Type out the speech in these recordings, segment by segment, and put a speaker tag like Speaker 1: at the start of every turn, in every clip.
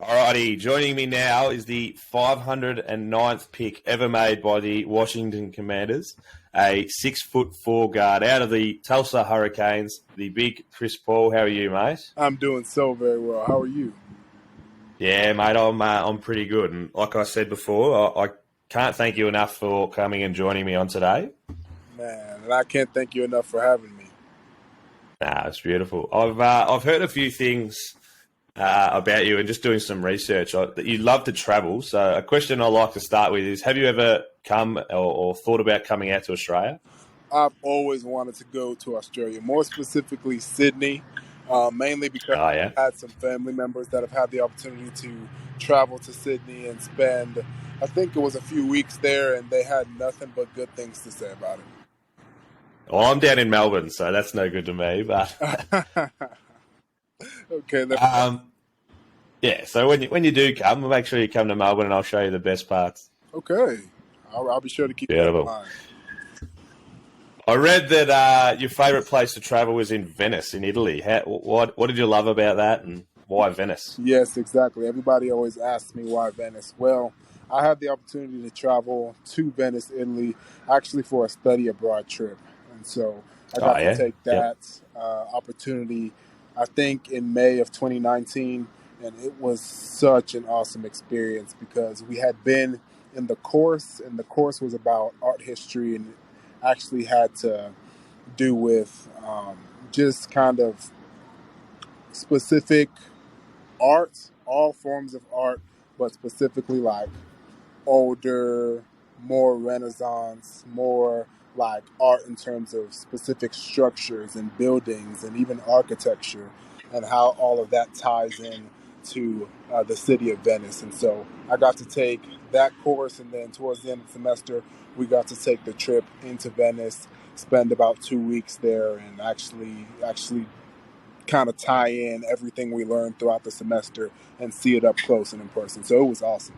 Speaker 1: Alrighty, joining me now is the 509th pick ever made by the Washington Commanders, a 6'4" guard out of the Tulsa Hurricanes, the big Chris Paul. How are you, mate?
Speaker 2: I'm doing so very well. How are you?
Speaker 1: Yeah, mate, I'm pretty good. And like I said before, I can't thank you enough for coming and joining me on today.
Speaker 2: Man, and I can't thank you enough for having me.
Speaker 1: Nah, it's beautiful. I've heard a few things about you and just doing some research that you love to travel. So a question I like to start with is, have you ever come or thought about coming out to Australia?
Speaker 2: I've always wanted to go to Australia, more specifically Sydney, mainly because
Speaker 1: Oh, yeah?
Speaker 2: I had some family members that have had the opportunity to travel to Sydney and spend, I think it was a few weeks there, and they had nothing but good things to say about
Speaker 1: Well, I'm down in Melbourne, so that's no good to me. But
Speaker 2: it. Okay,
Speaker 1: yeah, so when you do come, make sure you come to Melbourne and I'll show you the best parts.
Speaker 2: okay. I'll be sure to keep that in
Speaker 1: Beautiful.
Speaker 2: mind.
Speaker 1: I read that your favourite place to travel was in Venice, in Italy. What did you love about that, and why Venice?
Speaker 2: Yes, exactly. Everybody always asks me why Venice. Well, I had the opportunity to travel to Venice, Italy, actually for a study abroad trip. And so I got to take that opportunity, I think, in May of 2019. And it was such an awesome experience because we had been in the course, and the course was about art history and actually had to do with just kind of specific art, all forms of art, but specifically like older, more Renaissance, more like art in terms of specific structures and buildings and even architecture, and how all of that ties in to the city of Venice. And so I got to take that course, and then towards the end of the semester, we got to take the trip into Venice, spend about 2 weeks there, and actually kind of tie in everything we learned throughout the semester and see it up close and in person. So it was awesome.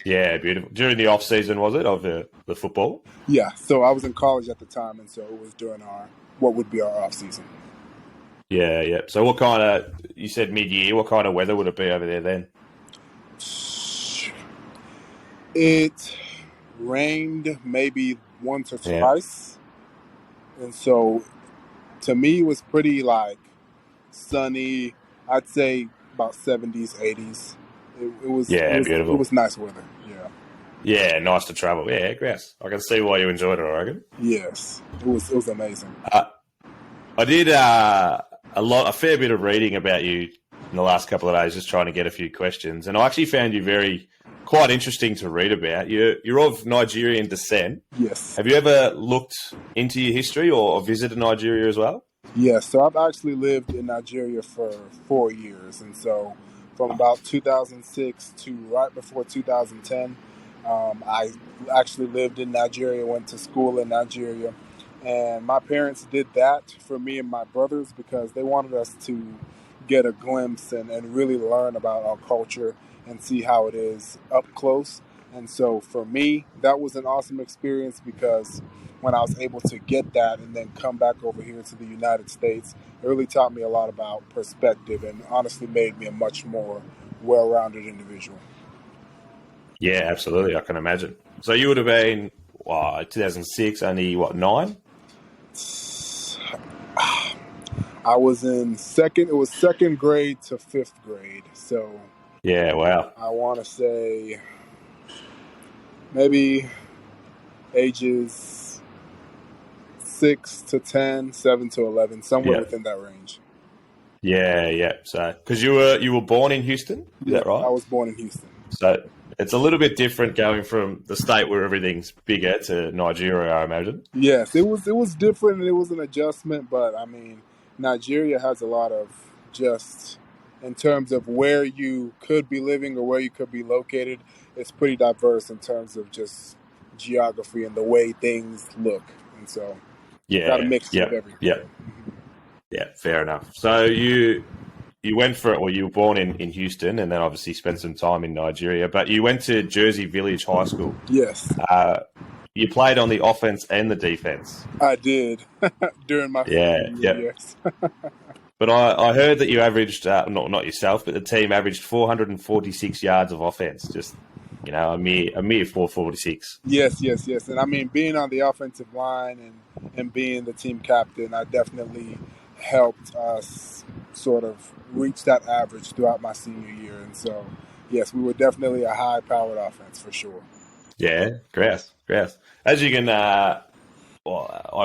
Speaker 1: Yeah, beautiful. During the off season, was it, of the football?
Speaker 2: Yeah, so I was in college at the time, and so it was during what would be our off season.
Speaker 1: Yeah, yeah. So what kind of, you said mid-year, what kind of weather would it be over there then?
Speaker 2: It rained maybe once or twice. And so to me, it was pretty like sunny. I'd say about 70s, 80s. It was
Speaker 1: beautiful.
Speaker 2: It was nice weather. Yeah.
Speaker 1: Yeah, nice to travel. Yeah, grass. I can see why you enjoyed it, I reckon.
Speaker 2: Yes, it was amazing.
Speaker 1: I did a fair bit of reading about you in the last couple of days, just trying to get a few questions, and I actually found you quite interesting to read about. You're of Nigerian descent.
Speaker 2: Yes.
Speaker 1: Have you ever looked into your history or visited Nigeria as well?
Speaker 2: Yes. So I've actually lived in Nigeria for 4 years, and so from about 2006 to right before 2010, I actually lived in Nigeria, went to school in Nigeria. And my parents did that for me and my brothers because they wanted us to get a glimpse and really learn about our culture and see how it is up close. And so for me, that was an awesome experience because when I was able to get that and then come back over here to the United States, it really taught me a lot about perspective and honestly made me a much more well-rounded individual.
Speaker 1: Yeah, absolutely. I can imagine. So you would have been, 2006, only, 9?
Speaker 2: I was in second grade to 5th grade. So
Speaker 1: yeah, wow.
Speaker 2: I want to say maybe ages 6 to 10, 7 to 11, somewhere within that range.
Speaker 1: Yeah, yeah. So, because you were born in Houston, is that right?
Speaker 2: I was born in Houston.
Speaker 1: So it's a little bit different going from the state where everything's bigger to Nigeria, I imagine.
Speaker 2: Yes, it was different and it was an adjustment, but I mean, Nigeria has a lot of just in terms of where you could be living or where you could be located, it's pretty diverse in terms of just geography and the way things look. And so got a mixture of everything.
Speaker 1: Yeah, fair enough. So you went for it, well, you were born in Houston and then obviously spent some time in Nigeria, but you went to Jersey Village High School.
Speaker 2: Yes.
Speaker 1: You played on the offense and the defense.
Speaker 2: I did during my years.
Speaker 1: But I heard that you averaged, not yourself, but the team averaged 446 yards of offense. Just, a mere 446.
Speaker 2: Yes. And I mean, being on the offensive line and being the team captain, I definitely helped us sort of reach that average throughout my senior year. And so, yes, we were definitely a high-powered offense for sure.
Speaker 1: Yeah, grouse. As you can, I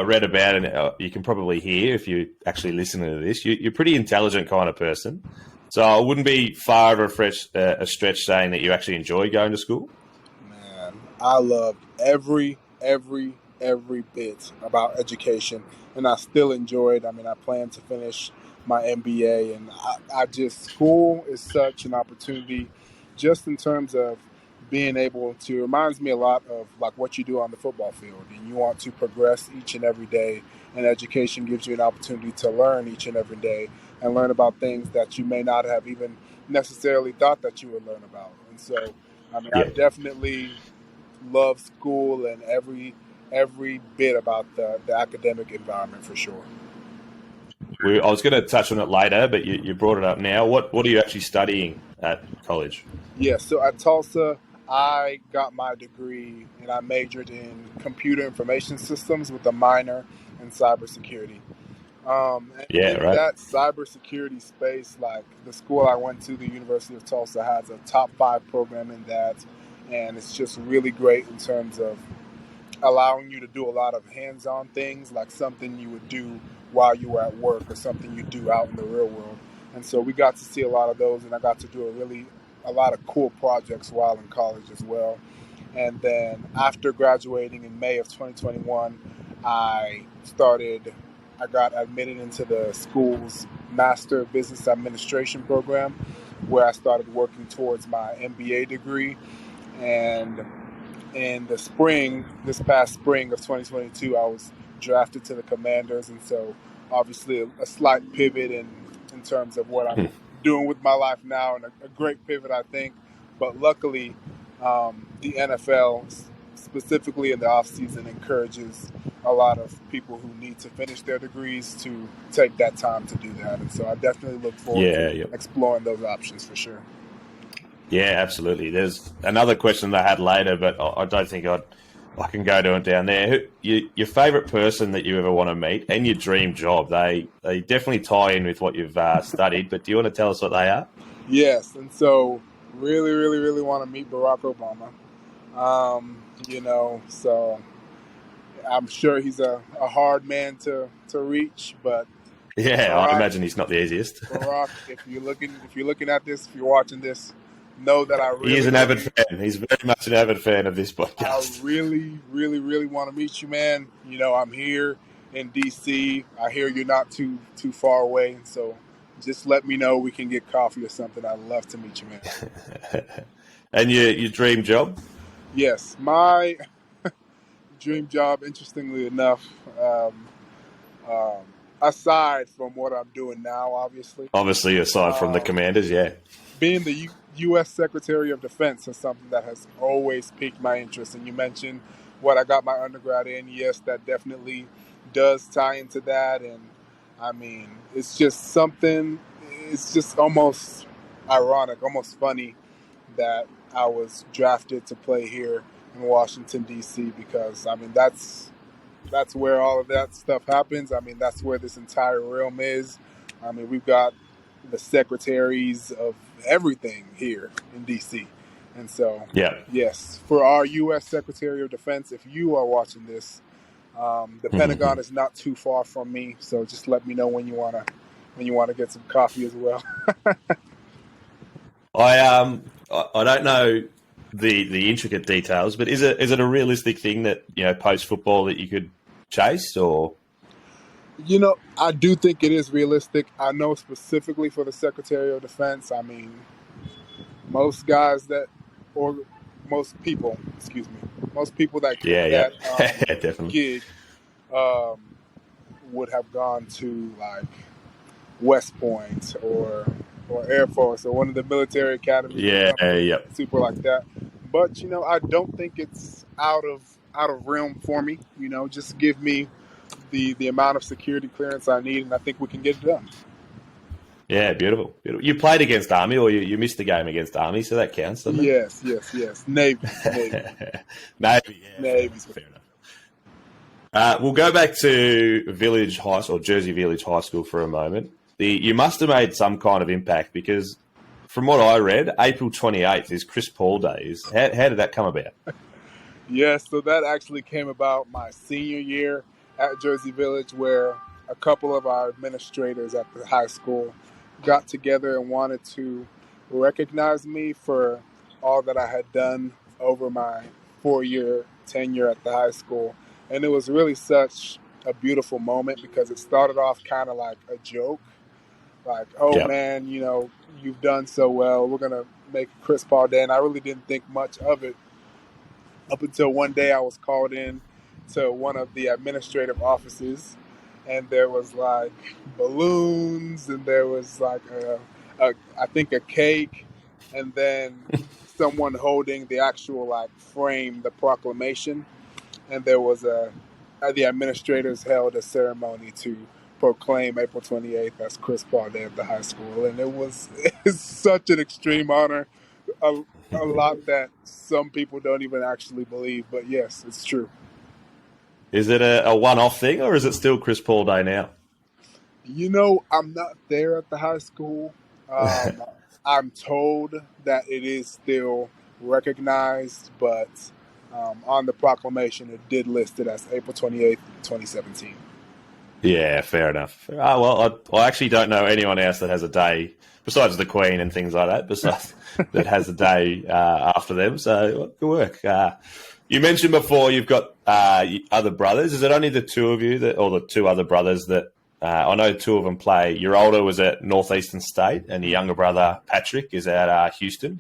Speaker 1: read about, and you can probably hear if you actually listen to this, you're a pretty intelligent kind of person. So I wouldn't be far of a stretch saying that you actually enjoy going to school.
Speaker 2: Man, I loved every bit about education, and I still enjoy it. I mean, I plan to finish my MBA, and school is such an opportunity just in terms of being able to, reminds me a lot of like what you do on the football field, and you want to progress each and every day, and education gives you an opportunity to learn each and every day and learn about things that you may not have even necessarily thought that you would learn about. And so, I mean, I definitely love school and every bit about the academic environment for sure.
Speaker 1: I was going to touch on it later, but you brought it up now. What are you actually studying at college?
Speaker 2: Yeah, so at Tulsa, I got my degree and I majored in computer information systems with a minor in cybersecurity. That cybersecurity space, like the school I went to, the University of Tulsa, has a top 5 program in that, and it's just really great in terms of allowing you to do a lot of hands-on things, like something you would do while you were at work or something you do out in the real world. And so we got to see a lot of those, and I got to do a lot of cool projects while in college as well. And then after graduating in May of 2021, I got admitted into the school's Master Business Administration program, where I started working towards my MBA degree. And in this past spring of 2022, I was drafted to the Commanders. And so obviously a slight pivot in terms of what I'm doing with my life now, and a great pivot, I think. But luckily, the NFL, specifically in the offseason, encourages a lot of people who need to finish their degrees to take that time to do that. And so I definitely look forward to exploring those options for sure.
Speaker 1: Yeah, absolutely. There's another question that I had later, but I don't think I can go to it down there. Your favourite person that you ever want to meet and your dream job, they definitely tie in with what you've studied, but do you want to tell us what they are?
Speaker 2: Yes, and so really want to meet Barack Obama. So I'm sure he's a hard man to reach, but
Speaker 1: yeah, Barack, I imagine he's not the easiest.
Speaker 2: Barack, if you're looking at this, if you're watching this, know that I really...
Speaker 1: He is an avid fan. He's very much an avid fan of this podcast.
Speaker 2: I really want to meet you, man. I'm here in D.C. I hear you're not too far away, and so just let me know. We can get coffee or something. I'd love to meet you, man.
Speaker 1: And your dream job?
Speaker 2: Yes, my dream job, interestingly enough, aside from what I'm doing now, obviously.
Speaker 1: Obviously, aside from the Commanders, yeah.
Speaker 2: Being the U.S. Secretary of Defense is something that has always piqued my interest. And you mentioned what I got my undergrad in. Yes, that definitely does tie into that. And, I mean, it's just almost ironic, almost funny that I was drafted to play here in Washington, D.C. because, I mean, that's where all of that stuff happens. I mean, that's where this entire realm is. I mean, we've got the secretaries of everything here in D.C. And so, yes, for our U.S. Secretary of Defense, if you are watching this, the Pentagon is not too far from me. So just let me know when you want to get some coffee as well.
Speaker 1: I don't know the intricate details, but is it a realistic thing that post football that you could chase or?
Speaker 2: I do think it is realistic. I know specifically for the Secretary of Defense, I mean, most people that get that gig would have gone to like West Point or Air Force or one of the military academies. Super like that. But I don't think it's out of realm for me. Just give me the amount of security clearance I need, and I think we can get it done.
Speaker 1: Yeah, beautiful, beautiful. You played against Army, or you missed the game against Army, so that counts, doesn't it?
Speaker 2: Yes, yes, yes. Navy.
Speaker 1: Navy, yeah, fair
Speaker 2: Navy.
Speaker 1: enough, fair enough. We'll go back to Village High School, or Jersey Village High School for a moment. You must have made some kind of impact because, from what I read, April 28th is Chris Paul Day. How did that come about?
Speaker 2: Yes, so that actually came about my senior year at Jersey Village, where a couple of our administrators at the high school got together and wanted to recognize me for all that I had done over my 4-year tenure at the high school. And it was really such a beautiful moment because it started off kind of like a joke, like, oh
Speaker 1: Yep.
Speaker 2: man, you've done so well. We're going to make Chris Paul Day. And I really didn't think much of it up until one day I was called in to one of the administrative offices, and there was like balloons, and there was like I think a cake, and then someone holding the actual like frame, the proclamation, and there was the administrators held a ceremony to proclaim April 28th as Chris Paul Day at the high school, and it's such an extreme honor. A, a lot that some people don't even actually believe, but yes, it's true.
Speaker 1: Is it a one-off thing, or is it still Chris Paul Day now?
Speaker 2: I'm not there at the high school. I'm told that it is still recognized, but on the proclamation, it did list it as April 28th, 2017.
Speaker 1: Yeah, fair enough. Well, I actually don't know anyone else that has a day besides the Queen and things like that. Besides that has a day after them. So good work. You mentioned before you've got other brothers. Is it only the two of you or the two other brothers that I know? Two of them play. Your older was at Northeastern State, and your younger brother Patrick is at Houston.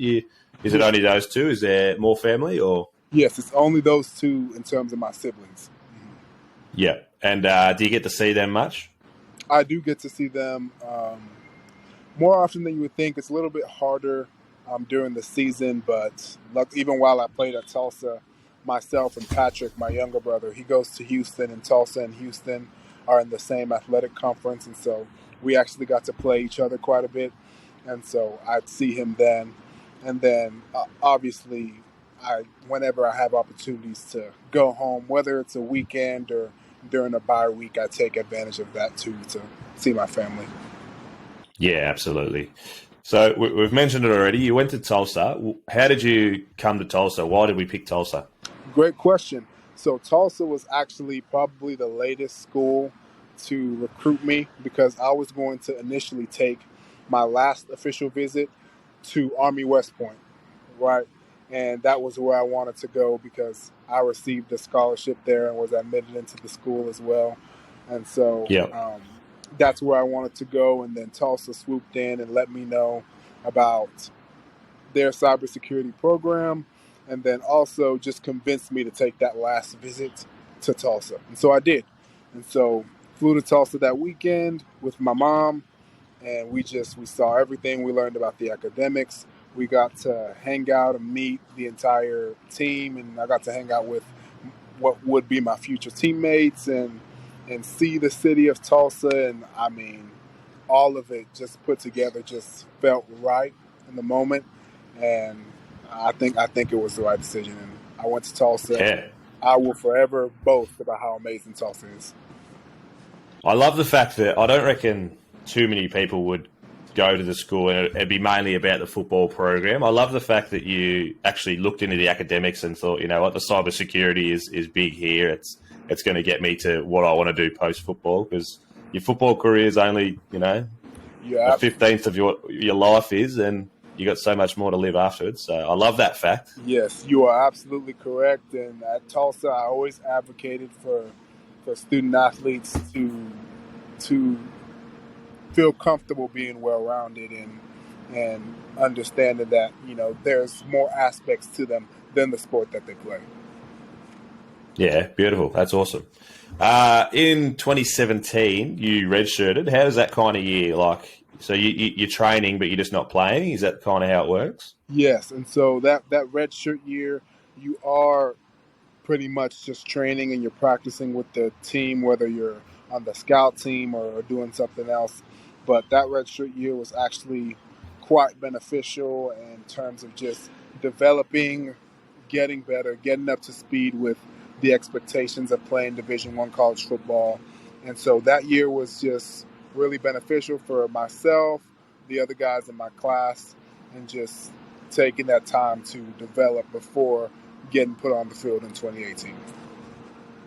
Speaker 1: Is it only those two? Is there more family or?
Speaker 2: Yes, it's only those two in terms of my siblings.
Speaker 1: Yeah. And do you get to see them much?
Speaker 2: I do get to see them more often than you would think. It's a little bit harder during the season, but even while I played at Tulsa, myself and Patrick, my younger brother, he goes to Houston, and Tulsa and Houston are in the same athletic conference, and so we actually got to play each other quite a bit, and so I'd see him then. And then obviously, whenever I have opportunities to go home, whether it's a weekend or during a bye week, I take advantage of that too to see my family.
Speaker 1: Yeah, absolutely. So we've mentioned it already. You went to Tulsa. How did you come to Tulsa? Why did we pick Tulsa?
Speaker 2: Great question. So Tulsa was actually probably the latest school to recruit me because I was going to initially take my last official visit to Army West Point, right? And that was where I wanted to go because I received a scholarship there and was admitted into the school as well. And so that's where I wanted to go. And then Tulsa swooped in and let me know about their cybersecurity program, and then also just convinced me to take that last visit to Tulsa. And so I did. And so flew to Tulsa that weekend with my mom, and we saw everything. We learned about the academics. We got to hang out and meet the entire team, and I got to hang out with what would be my future teammates and see the city of Tulsa. And I mean, all of it just put together just felt right in the moment, and I think it was the right decision. And I went to Tulsa.
Speaker 1: Yeah.
Speaker 2: I will forever boast about how amazing Tulsa is.
Speaker 1: I love the fact that I don't reckon too many people would go to the school and it'd be mainly about the football program. I love the fact that you actually looked into the academics and thought, you know what, the cybersecurity is big here. It's going to get me to what I want to do post football, because your football career is only, a 15th of your life is, and you got so much more to live afterwards. So I love that fact.
Speaker 2: Yes, you are absolutely correct. And at Tulsa, I always advocated for student athletes to feel comfortable being well-rounded and understanding that, there's more aspects to them than the sport that they play.
Speaker 1: Yeah, beautiful. That's awesome. In 2017, you redshirted. How does that kind of year like? So you're training, but you're just not playing? Is that kind of how it works?
Speaker 2: Yes, and so that redshirt year, you are pretty much just training and you're practicing with the team, whether you're on the scout team or doing something else. But that redshirt year was actually quite beneficial in terms of just developing, getting better, getting up to speed with the expectations of playing Division I college football. And so that year was just really beneficial for myself, the other guys in my class, and just taking that time to develop before getting put on the field in 2018.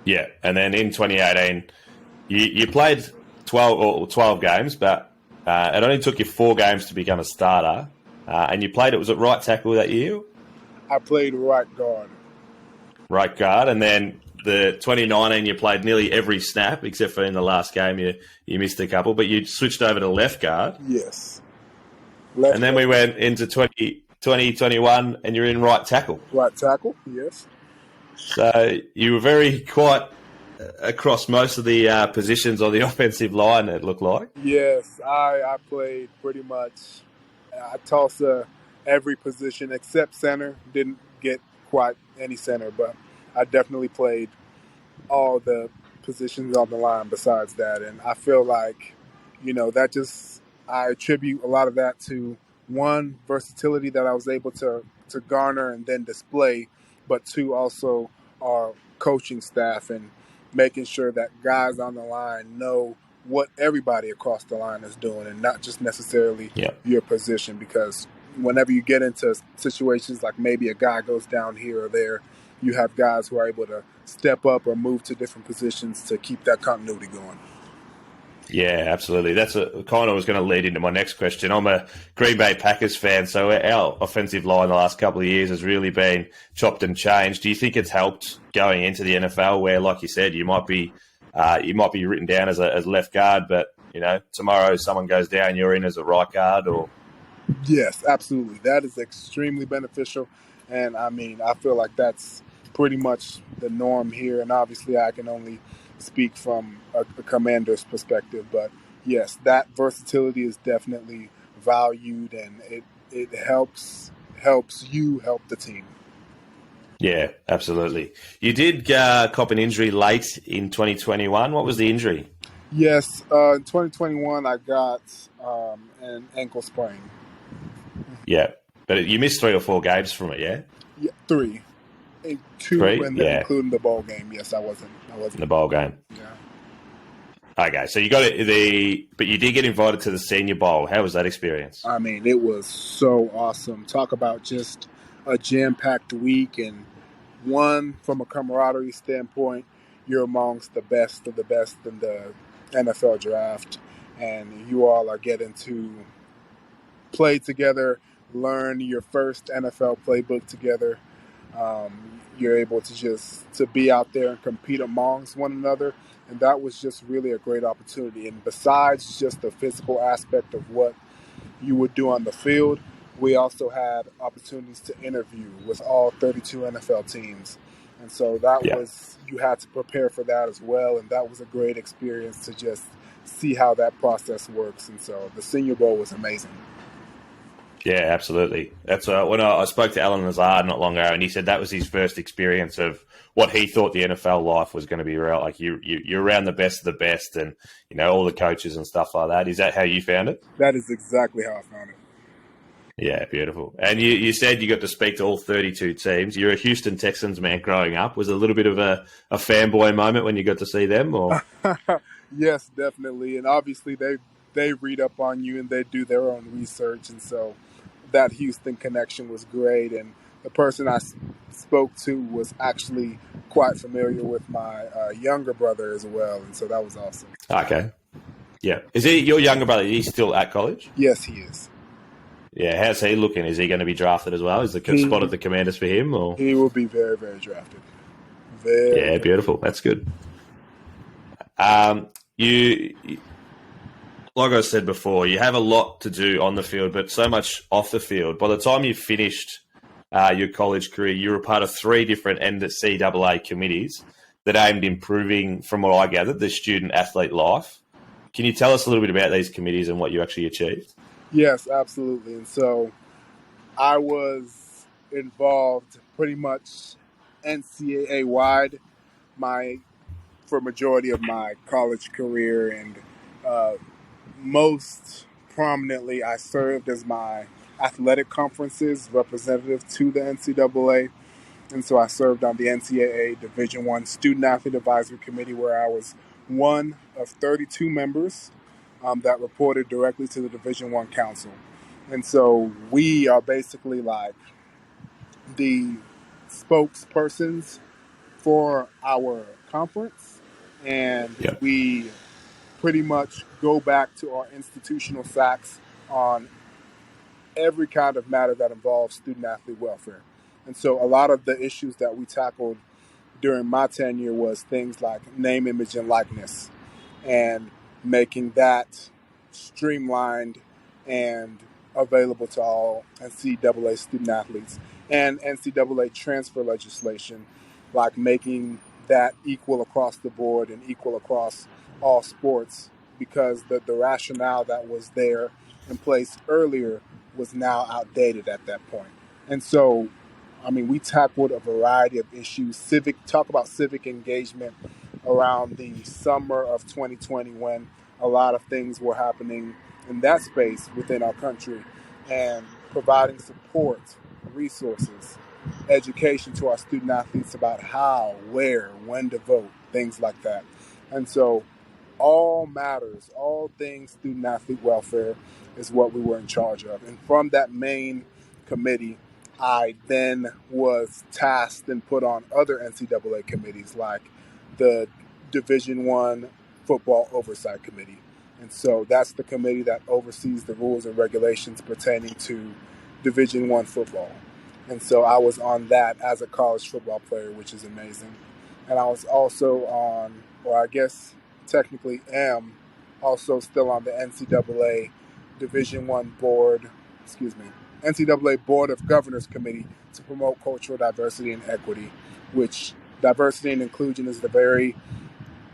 Speaker 1: Yeah, and then in 2018, you played 12 games, but it only took you 4 games to become a starter. And you played, was it right tackle that year?
Speaker 2: I played right guard.
Speaker 1: Right guard, and then the 2019 you played nearly every snap except for in the last game you missed a couple, but you switched over to left guard.
Speaker 2: Yes.
Speaker 1: And then we went into 2021 and you're in right tackle.
Speaker 2: Right tackle, yes.
Speaker 1: So you were very quite across most of the positions on the offensive line, it looked like.
Speaker 2: Yes, I played pretty much. I tossed every position except center. Didn't get quite any center, but I definitely played all the positions on the line besides that. And I feel like, that just, I attribute a lot of that to, one, versatility that I was able to garner and then display, but two, also our coaching staff and making sure that guys on the line know what everybody across the line is doing and not just necessarily your position. Because whenever you get into situations like maybe a guy goes down here or there, you have guys who are able to step up or move to different positions to keep that continuity going.
Speaker 1: Yeah, absolutely. That's kind of was going to lead into my next question. I'm a Green Bay Packers fan, so our offensive line the last couple of years has really been chopped and changed. Do you think it's helped going into the NFL where, like you said, you might be written down as a left guard, but tomorrow someone goes down, you're in as a right guard? Or
Speaker 2: yes, absolutely. That is extremely beneficial, and I feel like that's pretty much the norm here. And obviously, I can only speak from a commander's perspective, but yes, that versatility is definitely valued, and it helps you help the team.
Speaker 1: Yeah, absolutely. You did cop an injury late in 2021. What was the injury?
Speaker 2: Yes, in 2021, I got an ankle sprain.
Speaker 1: Yeah, but you missed 3 or 4 games from it, yeah?
Speaker 2: Yeah, 3. 2,
Speaker 1: 3?
Speaker 2: and then including the bowl game. Yes, I wasn't.
Speaker 1: The bowl game.
Speaker 2: Yeah.
Speaker 1: Okay, so you got but you did get invited to the Senior Bowl. How was that experience?
Speaker 2: It was so awesome. Talk about just a jam-packed week, and one, from a camaraderie standpoint, you're amongst the best of the best in the NFL draft, and you all are getting to play together, learn your first NFL playbook together. You're able to be out there and compete amongst one another, and that was just really a great opportunity. And besides just the physical aspect of what you would do on the field, we also had opportunities to interview with all 32 NFL teams. And so that was, you had to prepare for that as well, and that was a great experience to just see how that process works. And so the Senior Bowl was amazing.
Speaker 1: Yeah, absolutely. That's when I spoke to Alan Lazard not long ago, and he said that was his first experience of what he thought the NFL life was going to be around. Like you're around the best of the best, and all the coaches and stuff like that. Is that how you found it?
Speaker 2: That is exactly how I found it.
Speaker 1: Yeah, beautiful. And you said you got to speak to all 32 teams. You're a Houston Texans man growing up. Was it a little bit of a fanboy moment when you got to see them? Or
Speaker 2: yes, definitely. And obviously they read up on you and they do their own research, and so that Houston connection was great. And the person I spoke to was actually quite familiar with my younger brother as well, and so that was awesome.
Speaker 1: Okay. Yeah. Is he your younger brother? Is he still at college?
Speaker 2: Yes, he is.
Speaker 1: Yeah. How's he looking? Is he going to be drafted as well? Is the spot at the Commanders for him? Or
Speaker 2: he will be very, very drafted.
Speaker 1: Yeah, beautiful. That's good. You, like I said before, you have a lot to do on the field, but so much off the field. By the time you finished your college career, you were part of 3 different NCAA committees that aimed improving, from what I gathered, the student-athlete life. Can you tell us a little bit about these committees and what you actually achieved?
Speaker 2: Yes, absolutely. And so I was involved pretty much NCAA-wide for majority of my college career, and most prominently, I served as my athletic conferences representative to the NCAA. And so I served on the NCAA Division One Student Athlete Advisory Committee, where I was one of 32 members that reported directly to the Division One Council. And so we are basically like the spokespersons for our conference, and
Speaker 1: Yep.
Speaker 2: we pretty much go back to our institutional facts on every kind of matter that involves student athlete welfare. And so a lot of the issues that we tackled during my tenure was things like name, image, and likeness, and making that streamlined and available to all NCAA student athletes, and NCAA transfer legislation, like making that equal across the board and equal across all sports, because the rationale that was there in place earlier was now outdated at that point. And so, I mean, we tackled a variety of issues. Talk about civic engagement around the summer of 2020, when a lot of things were happening in that space within our country, and providing support, resources, education to our student athletes about how, where, when to vote, things like that. And so all matters, all things student athlete welfare is what we were in charge of. And from that main committee, I then was tasked and put on other NCAA committees, like the Division One Football Oversight Committee. And so that's the committee that oversees the rules and regulations pertaining to Division One football. And so I was on that as a college football player, which is amazing. And I was also on, or I guess technically am, also still on the NCAA Division One board, NCAA Board of Governors Committee to promote cultural diversity and equity, which diversity and inclusion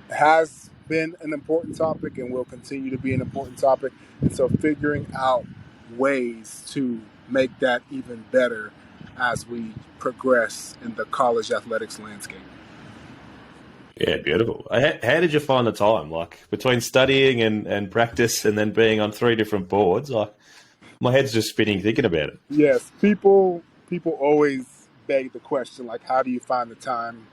Speaker 2: has been an important topic and will continue to be an important topic. And so figuring out ways to make that even better as we progress in the college athletics landscape.
Speaker 1: Yeah, beautiful. How did you find the time, like between studying and practice and then being on 3 different boards? Like, my head's just spinning thinking about it.
Speaker 2: Yes, people always beg the question, like, how do you find the time?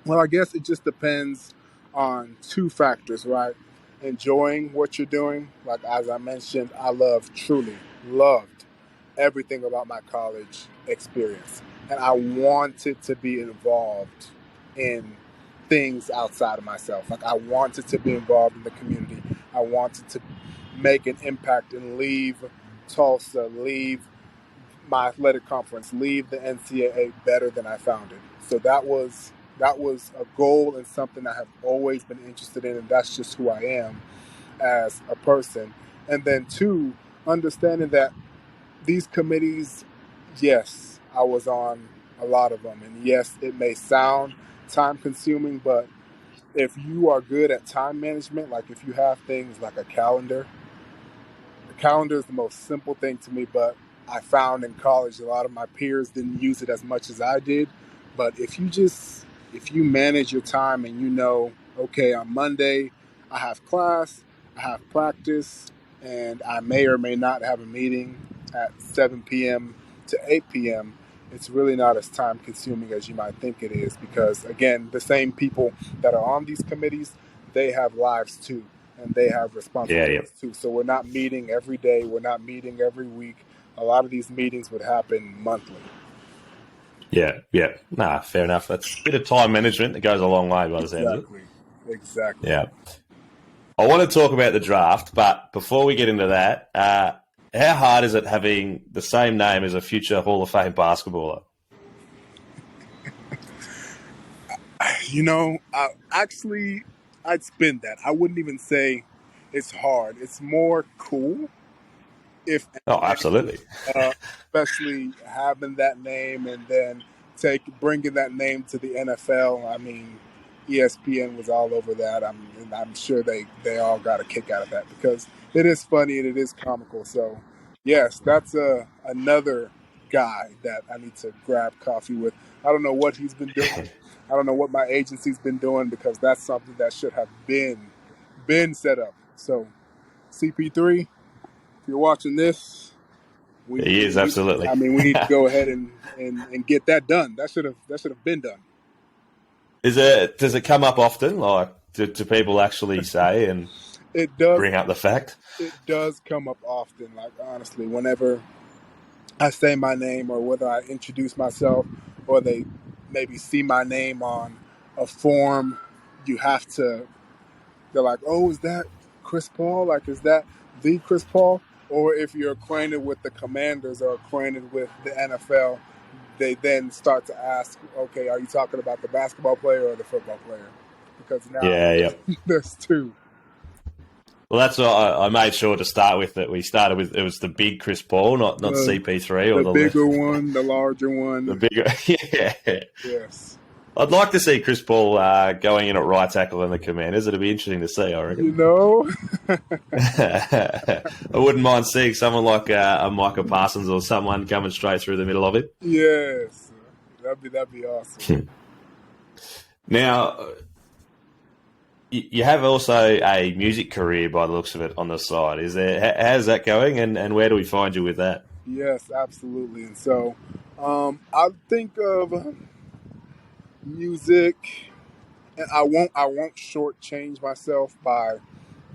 Speaker 2: Well, I guess it just depends on two factors, right? Enjoying what you're doing. Like, as I mentioned, I truly loved everything about my college experience. And I wanted to be involved in things outside of myself. Like, I wanted to be involved in the community. I wanted to make an impact and leave Tulsa, leave my athletic conference, leave the NCAA better than I found it. So that was a goal and something I have always been interested in, and that's just who I am as a person. And then two, understanding that these committees, yes, I was on a lot of them, and yes, it may sound time consuming, but if you are good at time management, like if you have things like a calendar, the calendar is the most simple thing to me, but I found in college a lot of my peers didn't use it as much as I did. But if you manage your time and you know, okay, on Monday I have class, I have practice, and I may or may not have a meeting at 7 p.m. to 8 p.m., it's really not as time consuming as you might think it is, because again, the same people that are on these committees, they have lives too, and they have responsibilities too. So we're not meeting every day, we're not meeting every week. A lot of these meetings would happen monthly.
Speaker 1: Yeah. Nah, fair enough. That's a bit of time management that goes a long way by the sounds of it.
Speaker 2: Exactly.
Speaker 1: Yeah. I want to talk about the draft, but before we get into that, how hard is it having the same name as a future Hall of Fame basketballer?
Speaker 2: I'd spin that. I wouldn't even say it's hard. It's more cool, if
Speaker 1: Oh,
Speaker 2: anything,
Speaker 1: absolutely.
Speaker 2: especially having that name and then bringing that name to the NFL. I mean, ESPN was all over that. I'm sure they all got a kick out of that, because it is funny and it is comical. So, yes, that's another guy that I need to grab coffee with. I don't know what he's been doing. I don't know what my agency's been doing, because that's something that should have been set up. So CP3, if you're watching this,
Speaker 1: he is absolutely.
Speaker 2: we need to go ahead and get that done. That should have been done.
Speaker 1: Does it come up often? Like, do people actually say and
Speaker 2: it does
Speaker 1: bring up the fact?
Speaker 2: It does come up often. Like, honestly, whenever I say my name or whether I introduce myself or they maybe see my name on a form, they're like, oh, is that Chris Paul? Like, is that the Chris Paul? Or if you're acquainted with the Commanders or acquainted with the NFL, they then start to ask, okay, are you talking about the basketball player or the football player? Because now there's two.
Speaker 1: Well, that's what I made sure to start with. That we started with, it was the big Chris Paul, not CP3 or
Speaker 2: the bigger one, the larger one.
Speaker 1: The bigger, yeah.
Speaker 2: Yes.
Speaker 1: I'd like to see Chris Paul going in at right tackle in the Commanders. It'd be interesting to see, I reckon.
Speaker 2: You know?
Speaker 1: I wouldn't mind seeing someone like a Micah Parsons or someone coming straight through the middle of it.
Speaker 2: Yes. That'd be awesome.
Speaker 1: Now, you have also a music career by the looks of it on the side. How's that going, and where do we find you with that?
Speaker 2: Yes, absolutely. And so I think of music, and I won't shortchange myself by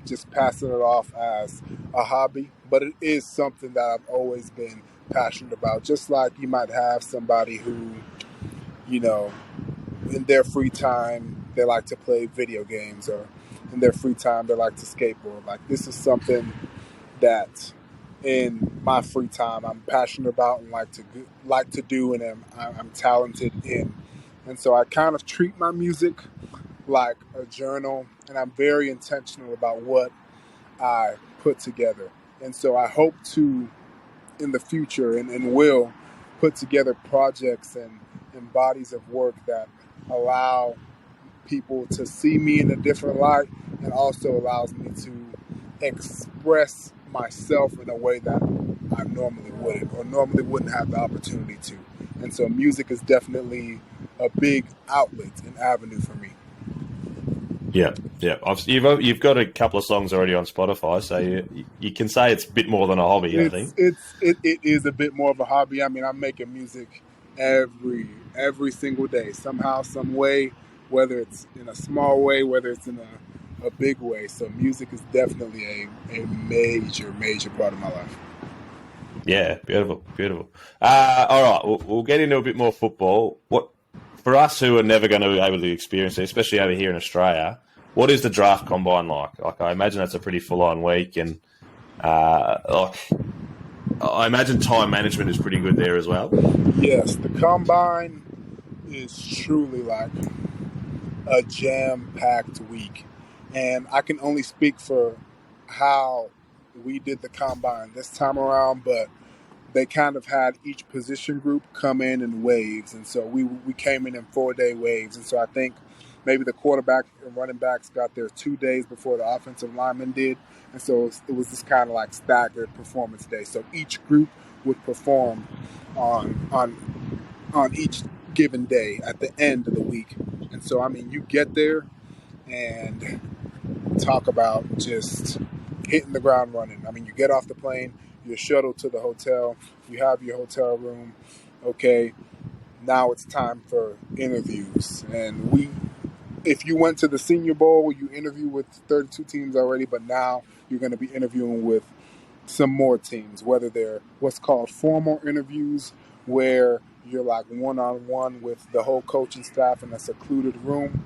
Speaker 2: just passing it off as a hobby, but it is something that I've always been passionate about. Just like you might have somebody who, in their free time they like to play video games, or in their free time they like to skateboard. Like, this is something that in my free time I'm passionate about and like to do, and I'm talented in. And so I kind of treat my music like a journal, and I'm very intentional about what I put together. And so I hope to, in the future, and will put together projects and bodies of work that allow people to see me in a different light, and also allows me to express myself in a way that I normally wouldn't have the opportunity to. And so music is definitely a big outlet and avenue for me.
Speaker 1: Yeah. You've got a couple of songs already on Spotify, so you can say it's a bit more than a hobby. I think
Speaker 2: it is a bit more of a hobby. I mean, I'm making music every single day, somehow, some way, whether it's in a small way, whether it's in a big way. So music is definitely a major part of my life.
Speaker 1: Yeah, beautiful. All right, we'll get into a bit more football. What, for us who are never going to be able to experience it, especially over here in Australia, what is the draft combine like? Like, I imagine that's a pretty full-on week, and I imagine time management is pretty good there as well.
Speaker 2: Yes, the combine is truly like a jam-packed week, and I can only speak for how we did the combine this time around, but they kind of had each position group come in waves, and so we came in 4-day waves. And so I think maybe the quarterback and running backs got there 2 days before the offensive linemen did, and so it was this kind of like staggered performance day. So each group would perform on each given day at the end of the week. And so, I mean, you get there and talk about just hitting the ground running. I mean, you get off the plane, you're shuttled to the hotel, you have your hotel room. Okay, now it's time for interviews. And if you went to the Senior Bowl, you interview with 32 teams already, but now you're going to be interviewing with some more teams, whether they're what's called formal interviews, where you're like one-on-one with the whole coaching staff in a secluded room,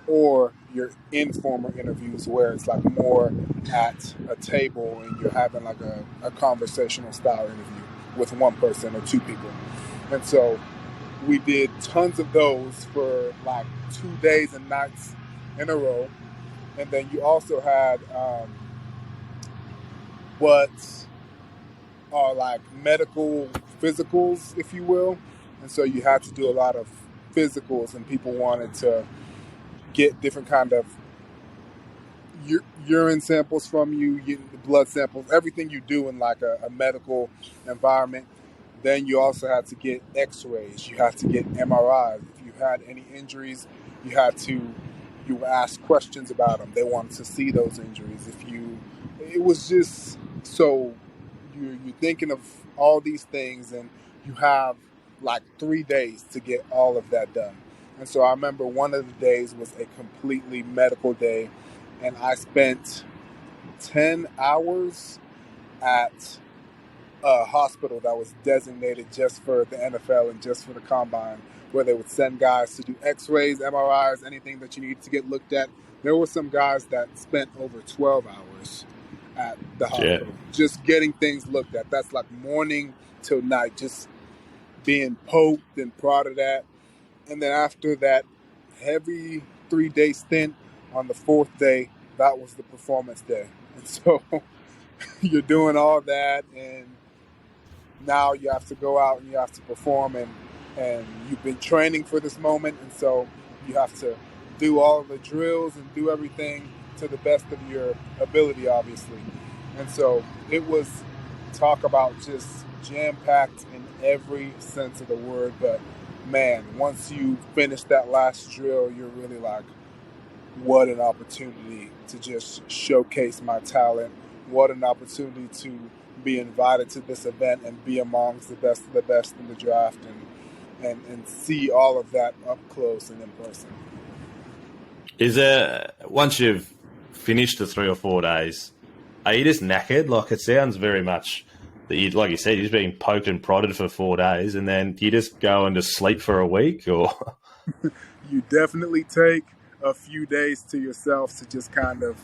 Speaker 2: or your informal interviews where it's like more at a table and you're having like a conversational style interview with one person or two people. And so we did tons of those for like 2 days and nights in a row. And then you also had what are like medical physicals, if you will. And so you had to do a lot of physicals, and people wanted to get different kind of urine samples from you, blood samples, everything you do in like a medical environment. Then you also had to get x-rays, you had to get MRIs. If you had any injuries, you would ask questions about them. They wanted to see those injuries. it was just so you're thinking of all these things, and you have like 3 days to get all of that done. And so I remember one of the days was a completely medical day, and I spent 10 hours at a hospital that was designated just for the NFL and just for the combine, where they would send guys to do x-rays, MRIs, anything that you need to get looked at. There were some guys that spent over 12 hours at the hospital just getting things looked at. That's like morning till night, just being poked and prodded at. And then after that heavy 3-day stint, on the fourth day, that was the performance day. And so you're doing all that, and now you have to go out and you have to perform, and you've been training for this moment, and so you have to do all of the drills and do everything to the best of your ability, obviously. And so it was talk about just jam-packed in every sense of the word. But man, once you finish that last drill, you're really like, what an opportunity to just showcase my talent. What an opportunity to be invited to this event and be amongst the best of the best in the draft, and see all of that up close and in person.
Speaker 1: Is there, once you've finished the 3 or 4 days, are you just knackered? Like, it sounds very much that you, like you said, you're just being poked and prodded for 4 days, and then do you just go and just sleep for a week, or?
Speaker 2: You definitely take a few days to yourself to just kind of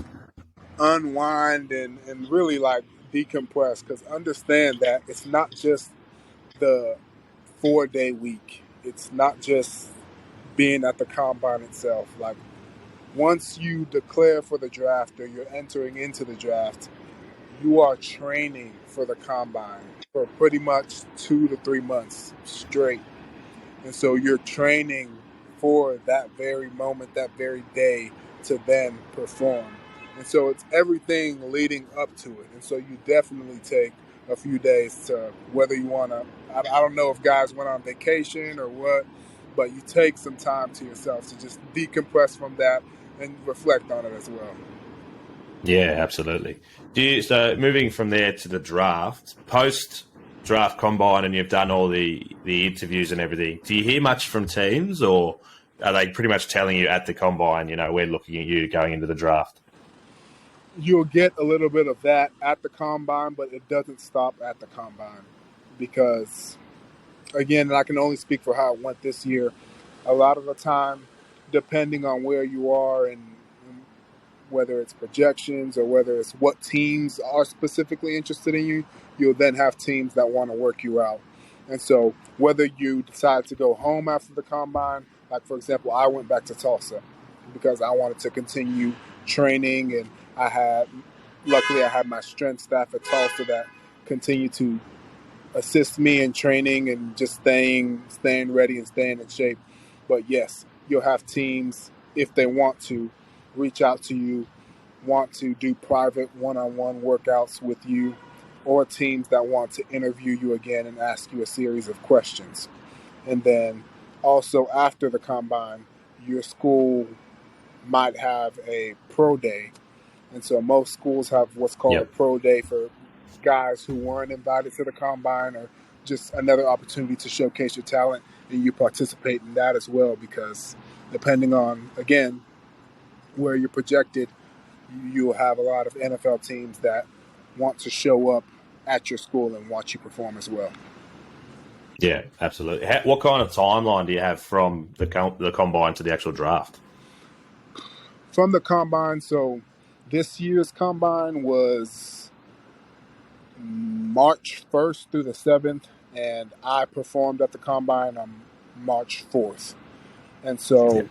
Speaker 2: unwind and really like decompress, because understand that it's not just the 4-day week. It's not just being at the combine itself. Like, once you declare for the draft or you're entering into the draft, you are training for the combine for pretty much 2 to 3 months straight. And so you're training for that very moment, that very day, to then perform. And so it's everything leading up to it. And so you definitely take a few days to, whether you want to, I don't know if guys went on vacation or what, but you take some time to yourself to just decompress from that and reflect on it as well.
Speaker 1: Yeah, absolutely. So moving from there to the draft, post-draft combine, and you've done all the interviews and everything, do you hear much from teams, or are they pretty much telling you at the combine, we're looking at you going into the draft?
Speaker 2: You'll get a little bit of that at the combine, but it doesn't stop at the combine, because, again, and I can only speak for how it went this year, a lot of the time, depending on where you are and whether it's projections or whether it's what teams are specifically interested in you, you'll then have teams that want to work you out. And so whether you decide to go home after the combine, like, for example, I went back to Tulsa because I wanted to continue training, and luckily I had my strength staff at Tulsa that continued to assist me in training and just staying ready and staying in shape. But yes, you'll have teams, if they want to, reach out to you, want to do private one-on-one workouts with you, or teams that want to interview you again and ask you a series of questions. And then also after the combine, your school might have a pro day. And so most schools have what's called a pro day for guys who weren't invited to the combine, or just another opportunity to showcase your talent, and you participate in that as well, because depending on, again, where you're projected, you'll have a lot of NFL teams that want to show up at your school and watch you perform as well.
Speaker 1: Yeah, absolutely. What kind of timeline do you have from the combine to the actual draft?
Speaker 2: From the combine, so this year's combine was March 1st through the 7th, and I performed at the combine on March 4th. And so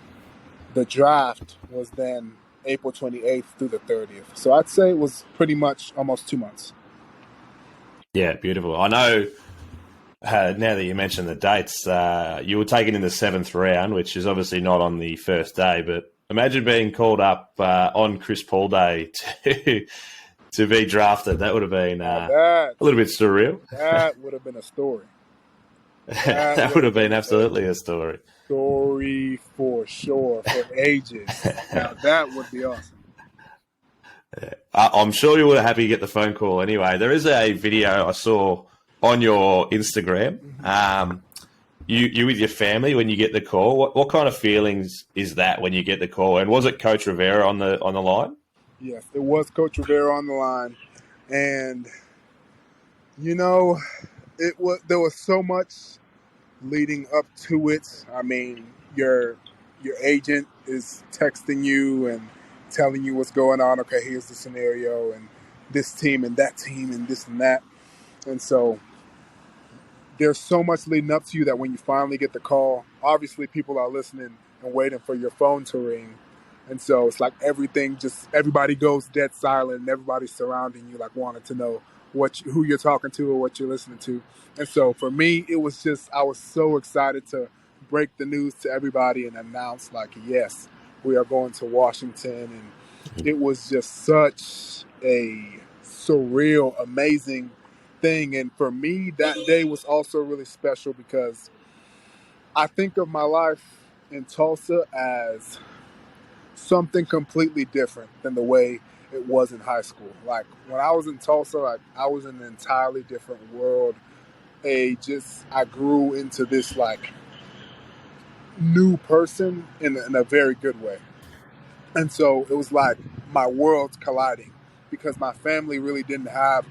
Speaker 2: the draft was then April 28th through the 30th. So I'd say it was pretty much almost 2 months.
Speaker 1: Yeah, beautiful. I know, now that you mentioned the dates, you were taken in the 7th round, which is obviously not on the first day, but imagine being called up on Chris Paul Day to be drafted. That would have been a little bit surreal.
Speaker 2: That would have been a story.
Speaker 1: That would have been absolutely a story.
Speaker 2: Story for sure, for ages. Now that would be awesome.
Speaker 1: I'm sure you were happy to get the phone call anyway. There is a video I saw on your Instagram. You with your family when you get the call. What kind of feelings is that when you get the call? And was it Coach Rivera on the line?
Speaker 2: Yes, it was Coach Rivera on the line, and there was so much leading up to it. I mean, your agent is texting you and telling you what's going on. Okay, here's the scenario, and this team and that team and this and that, and so there's so much leading up to you that when you finally get the call, obviously people are listening and waiting for your phone to ring. And so it's like everybody goes dead silent and everybody's surrounding you, like wanting to know who you're talking to or what you're listening to. And so for me, it was just, I was so excited to break the news to everybody and announce like, yes, we are going to Washington. And it was just such a surreal, amazing thing. And for me, that day was also really special because I think of my life in Tulsa as something completely different than the way it was in high school. Like when I was in Tulsa, like I was in an entirely different world. I grew into this like new person in a very good way. And so it was like my worlds colliding because my family really didn't have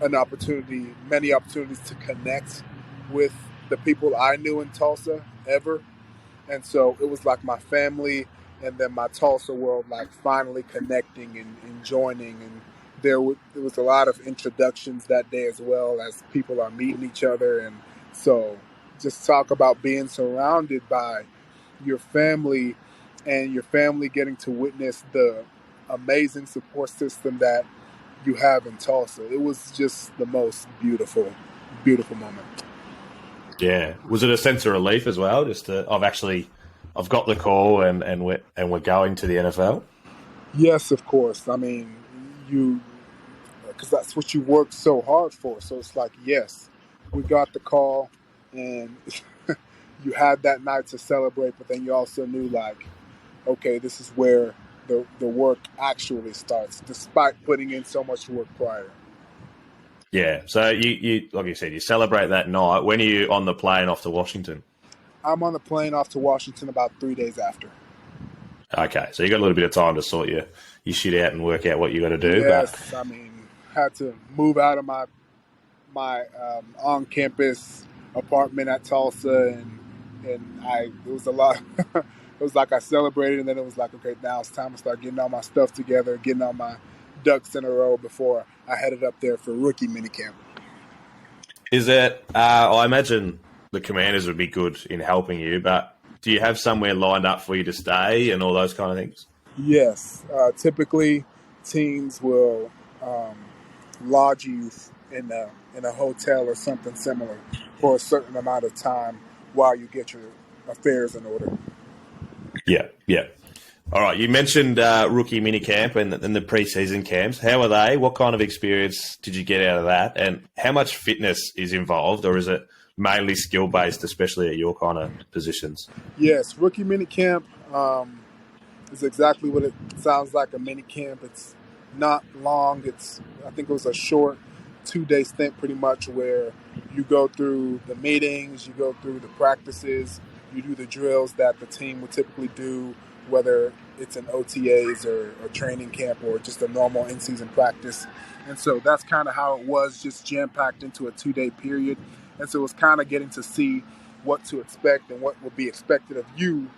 Speaker 2: many opportunities to connect with the people I knew in Tulsa ever. And so it was like my family and then my Tulsa world like finally connecting and joining. And there was a lot of introductions that day as well as people are meeting each other. And so just talk about being surrounded by your family and your family getting to witness the amazing support system that you have in Tulsa. It was just the most beautiful, beautiful moment.
Speaker 1: Yeah. Was it a sense of relief as well? I've got the call and we're going to the NFL?
Speaker 2: Yes, of course. I mean, because that's what you worked so hard for. So it's like, yes, we got the call and you had that night to celebrate, but then you also knew like, okay, this is where the work actually starts, despite putting in so much work prior.
Speaker 1: Yeah. So you like you said, you celebrate that night. When are you on the plane off to Washington?
Speaker 2: I'm on the plane off to Washington about 3 days after.
Speaker 1: Okay. So you got a little bit of time to sort your shit out and work out what you got to do.
Speaker 2: Yes, I mean, had to move out of my on-campus apartment at Tulsa, and it was a lot. It was like I celebrated, and then it was like, okay, now it's time to start getting all my stuff together, getting all my ducks in a row before I headed up there for rookie minicamp.
Speaker 1: Is it? I imagine the Commanders would be good in helping you, but do you have somewhere lined up for you to stay and all those kind of things?
Speaker 2: Yes, typically teams will lodge you in a hotel or something similar for a certain amount of time while you get your affairs in order.
Speaker 1: Yeah, yeah. All right, you mentioned rookie minicamp and the preseason camps. How are they? What kind of experience did you get out of that? And how much fitness is involved, or is it mainly skill-based, especially at your kind of positions?
Speaker 2: Yes, rookie minicamp is exactly what it sounds like, a minicamp. It's not long. I think it was a short 2-day stint pretty much where you go through the meetings, you go through the practices, you do the drills that the team would typically do, whether it's an OTAs or training camp or just a normal in-season practice. And so that's kind of how it was, just jam-packed into a 2-day period. And so it was kind of getting to see what to expect and what would be expected of you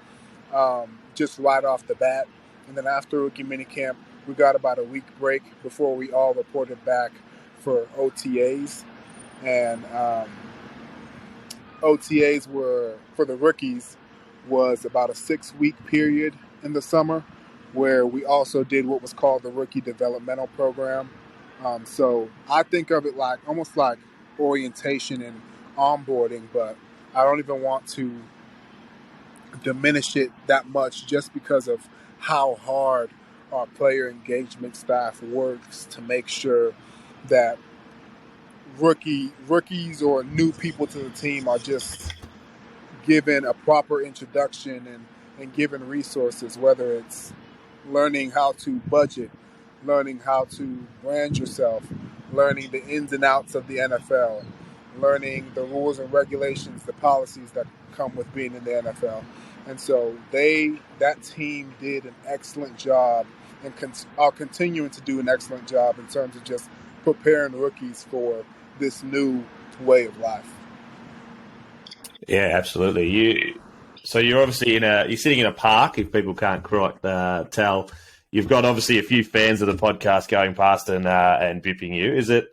Speaker 2: just right off the bat. And then after rookie minicamp, we got about a week break before we all reported back for OTAs. And OTAs were, for the rookies, was about a 6-week period in the summer where we also did what was called the Rookie Developmental Program. So I think of it like almost like orientation and onboarding, but I don't even want to diminish it that much just because of how hard our player engagement staff works to make sure that rookies or new people to the team are just given a proper introduction and given resources, whether it's learning how to budget, learning how to brand yourself, learning the ins and outs of the NFL, learning the rules and regulations, the policies that come with being in the NFL. And so that team did an excellent job and are continuing to do an excellent job in terms of just preparing rookies for this new way of life.
Speaker 1: Yeah, absolutely. So you're obviously you're sitting in a park. If people can't quite tell, you've got obviously a few fans of the podcast going past and bipping you. Is it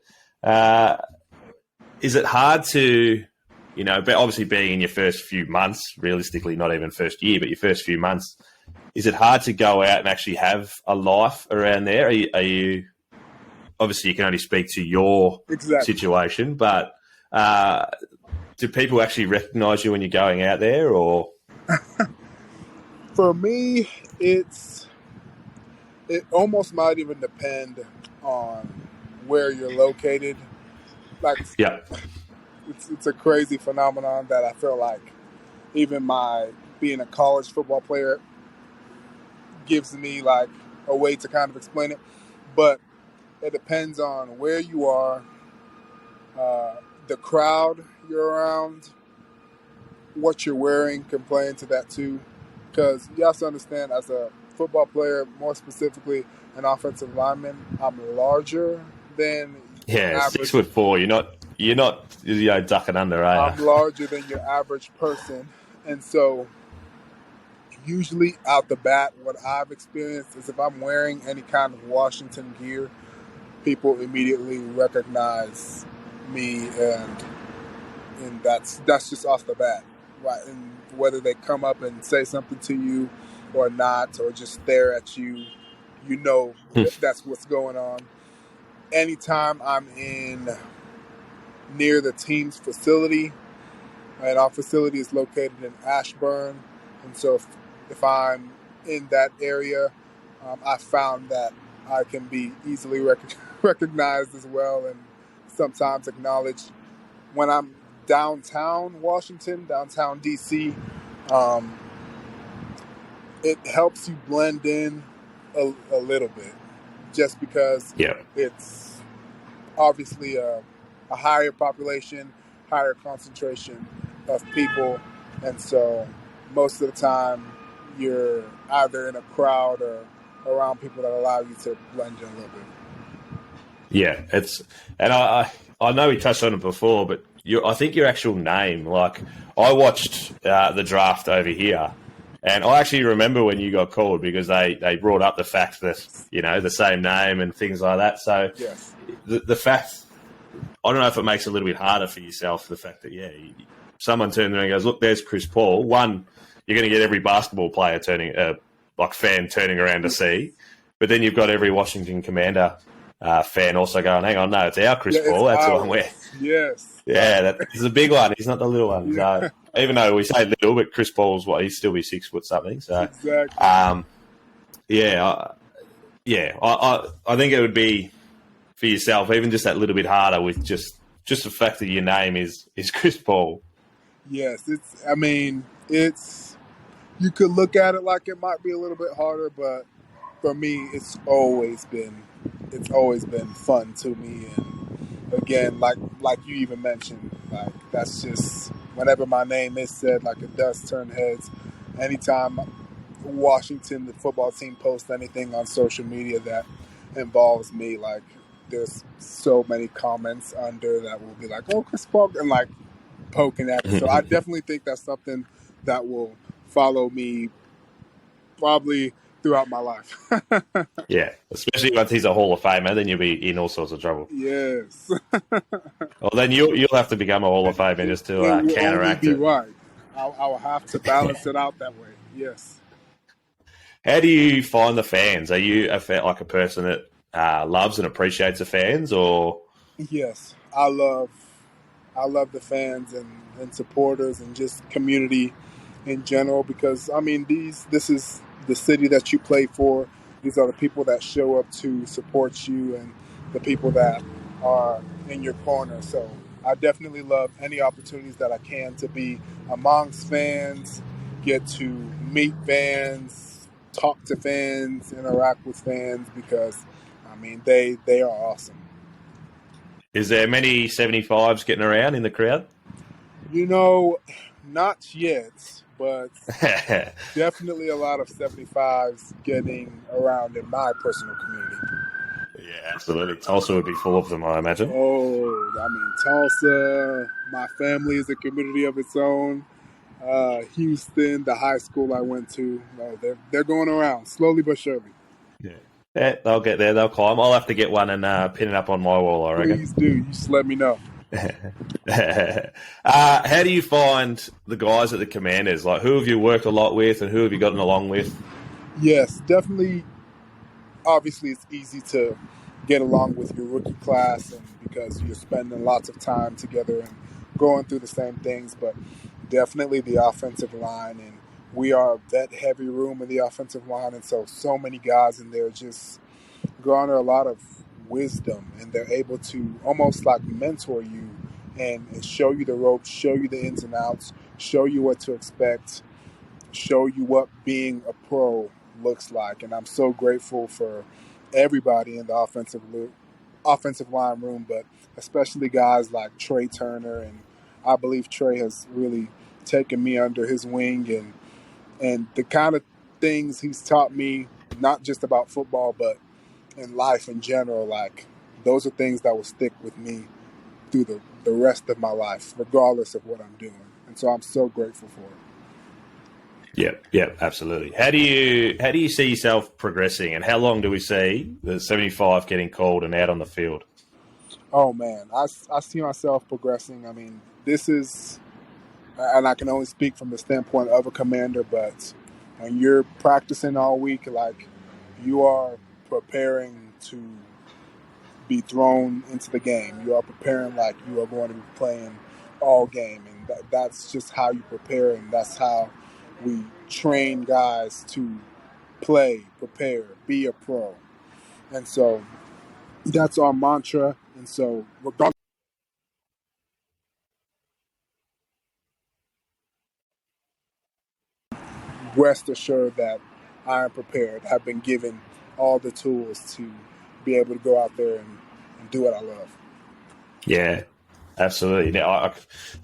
Speaker 1: hard to, but obviously being in your first few months, realistically, not even first year, but your first few months, is it hard to go out and actually have a life around there? Are you obviously you can only speak to your situation, but do people actually recognise you when you're going out there, or?
Speaker 2: For me, it almost might even depend on where you're located. Like,
Speaker 1: yeah,
Speaker 2: it's a crazy phenomenon that I feel like even my being a college football player gives me like a way to kind of explain it. But it depends on where you are, the crowd you're around, what you're wearing can play into that too. Because you have to understand, as a football player, more specifically an offensive lineman, I'm larger than average.
Speaker 1: 6'4". You're not ducking under, are you?
Speaker 2: I'm larger than your average person, and so usually out the bat, what I've experienced is if I'm wearing any kind of Washington gear, people immediately recognize me, and that's just off the bat, right? And whether they come up and say something to you or not, or just stare at you, that's what's going on. Anytime I'm near the team's facility, and our facility is located in Ashburn, and so if I'm in that area, I found that I can be easily recognized as well, and sometimes acknowledged. When I'm downtown Washington, downtown DC, it helps you blend in a little bit, just because it's obviously a higher population, higher concentration of people, and so most of the time you're either in a crowd or around people that allow you to blend in a little bit.
Speaker 1: Yeah, I know we touched on it before, but I think your actual name, like I watched the draft over here, and I actually remember when you got called because they brought up the fact that, the same name and things like that. So
Speaker 2: yes.
Speaker 1: The fact, I don't know if it makes it a little bit harder for yourself, the fact that, someone turns around and goes, look, there's Chris Paul. One, you're going to get every basketball player fan turning around to see, but then you've got every Washington Commander fan also going, hang on, no, it's our Chris Paul. That's the one where.
Speaker 2: Yes.
Speaker 1: Yeah, that is a big one. He's not the little one. So, even though we say little, but Chris Paul's he'd still be 6 foot something. So,
Speaker 2: exactly.
Speaker 1: I think it would be for yourself even just that little bit harder with just the fact that your name is Chris Paul.
Speaker 2: Yes, you could look at it like it might be a little bit harder, but for me, it's always been fun to me. And again, like you even mentioned, like that's just whenever my name is said, like it does turn heads. Anytime Washington, the football team, posts anything on social media that involves me, like there's so many comments under that will be like, "Oh, Chris Paul," and like poking at it. So I definitely think that's something that will follow me probably throughout my life.
Speaker 1: Yeah, especially once he's a Hall of Famer, then you'll be in all sorts of trouble.
Speaker 2: Yes.
Speaker 1: Well, then you'll have to become a Hall of Famer just to counteract it.
Speaker 2: Right. I will have to balance it out that way. Yes.
Speaker 1: How do you find the fans? Are you like a person that loves and appreciates the fans, or?
Speaker 2: Yes, I love the fans and supporters and just community in general, because this is the city that you play for. These are the people that show up to support you and the people that are in your corner. So I definitely love any opportunities that I can to be amongst fans, get to meet fans, talk to fans, interact with fans, because I mean, they are awesome.
Speaker 1: Is there many 75s getting around in the crowd?
Speaker 2: Not yet, but definitely a lot of 75s getting around in my personal community.
Speaker 1: Yeah, absolutely. Tulsa would be full of them, I imagine.
Speaker 2: Oh, I mean, Tulsa, my family is a community of its own. Houston, the high school I went to, they're going around slowly but surely.
Speaker 1: Yeah, they'll get there. They'll climb. I'll have to get one and pin it up on my wall, I reckon.
Speaker 2: Please do. You just let me know.
Speaker 1: How do you find the guys at the Commanders? Like, who have you worked a lot with and who have you gotten along with?
Speaker 2: Yes, definitely. Obviously, it's easy to get along with your rookie class and because you're spending lots of time together and going through the same things, but definitely the offensive line. And we are a vet-heavy room in the offensive line, and so many guys in there just garner a lot of wisdom, and they're able to almost like mentor you and show you the ropes, show you the ins and outs, show you what to expect, show you what being a pro looks like. And I'm so grateful for everybody in the offensive line room, but especially guys like Trey Turner. And I believe Trey has really taken me under his wing and the kind of things he's taught me, not just about football, but in life in general. Like, those are things that will stick with me through the rest of my life, regardless of what I'm doing. And so I'm so grateful for it.
Speaker 1: Yeah, absolutely. How do you see yourself progressing, and how long do we see the 75 getting called and out on the field?
Speaker 2: Oh man, I see myself progressing. I mean, this is, and I can only speak from the standpoint of a commander, but when you're practicing all week, like, you are preparing to be thrown into the game. You are preparing like you are going to be playing all game, and that's just how you prepare, and that's how we train guys to play, prepare, be a pro. And so that's our mantra. And so regardless, rest assured that I am prepared, have been given all the tools to be able to go out there and do what I love.
Speaker 1: Yeah, absolutely. Now,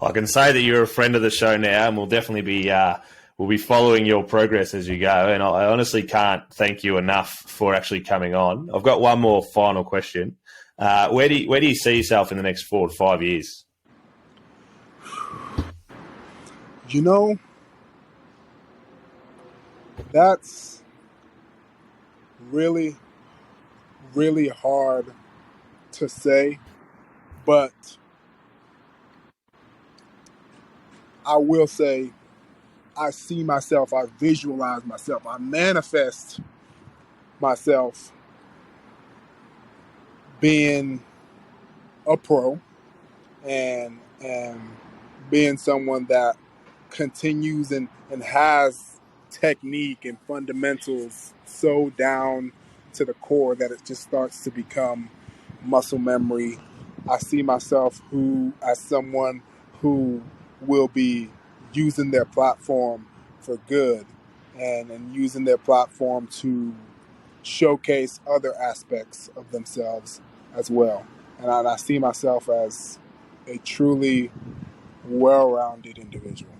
Speaker 1: I can say that you're a friend of the show now, and we'll definitely be following your progress as you go. And I honestly can't thank you enough for actually coming on. I've got one more final question. Where do you see yourself in the next 4 to 5 years?
Speaker 2: That's really, really hard to say, but I will say I see myself, I visualize myself, I manifest myself being a pro and being someone that continues and has technique and fundamentals so down to the core that it just starts to become muscle memory. I see myself as someone who will be using their platform for good and using their platform to showcase other aspects of themselves as well. And I see myself as a truly well-rounded individual.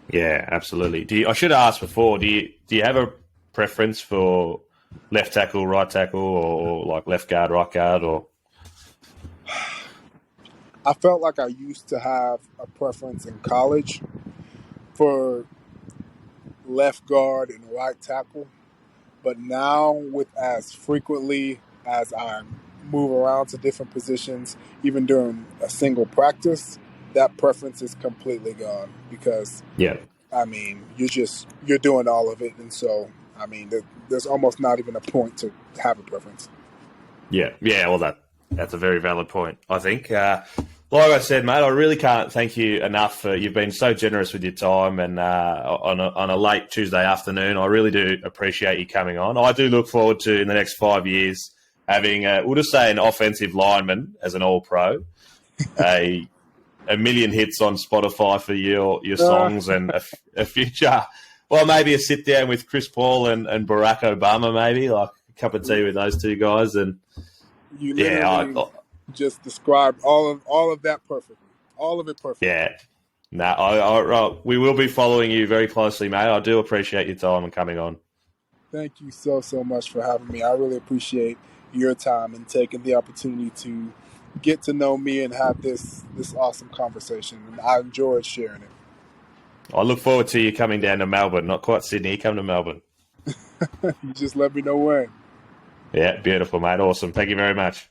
Speaker 1: Yeah, absolutely. I should have asked before. Do you have a preference for left tackle, right tackle, or like left guard, right guard, or?
Speaker 2: I felt like I used to have a preference in college for left guard and right tackle, but now with as frequently as I move around to different positions, even during a single practice, that preference is completely gone because, I mean, you're doing all of it. And so, I mean, there's almost not even a point to have a preference.
Speaker 1: Yeah. Well, that's a very valid point, I think. Like I said, mate, I really can't thank you enough. You've been so generous with your time, and on a late Tuesday afternoon, I really do appreciate you coming on. I do look forward to, in the next 5 years, having, we'll just say, an offensive lineman as an all-pro, a million hits on Spotify for your songs, and a future, well, maybe a sit-down with Chris Paul and Barack Obama, maybe. Like, cup of tea with those two guys, and
Speaker 2: you literally just described all of that perfectly. All of it perfectly.
Speaker 1: Yeah. No, we will be following you very closely, mate. I do appreciate your time and coming on.
Speaker 2: Thank you so much for having me. I really appreciate your time and taking the opportunity to get to know me and have this awesome conversation. And I enjoyed sharing it.
Speaker 1: I look forward to you coming down to Melbourne. Not quite Sydney, come to Melbourne.
Speaker 2: You just let me know when.
Speaker 1: Yeah, beautiful, mate. Awesome. Thank you very much.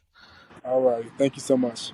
Speaker 2: All right. Thank you so much.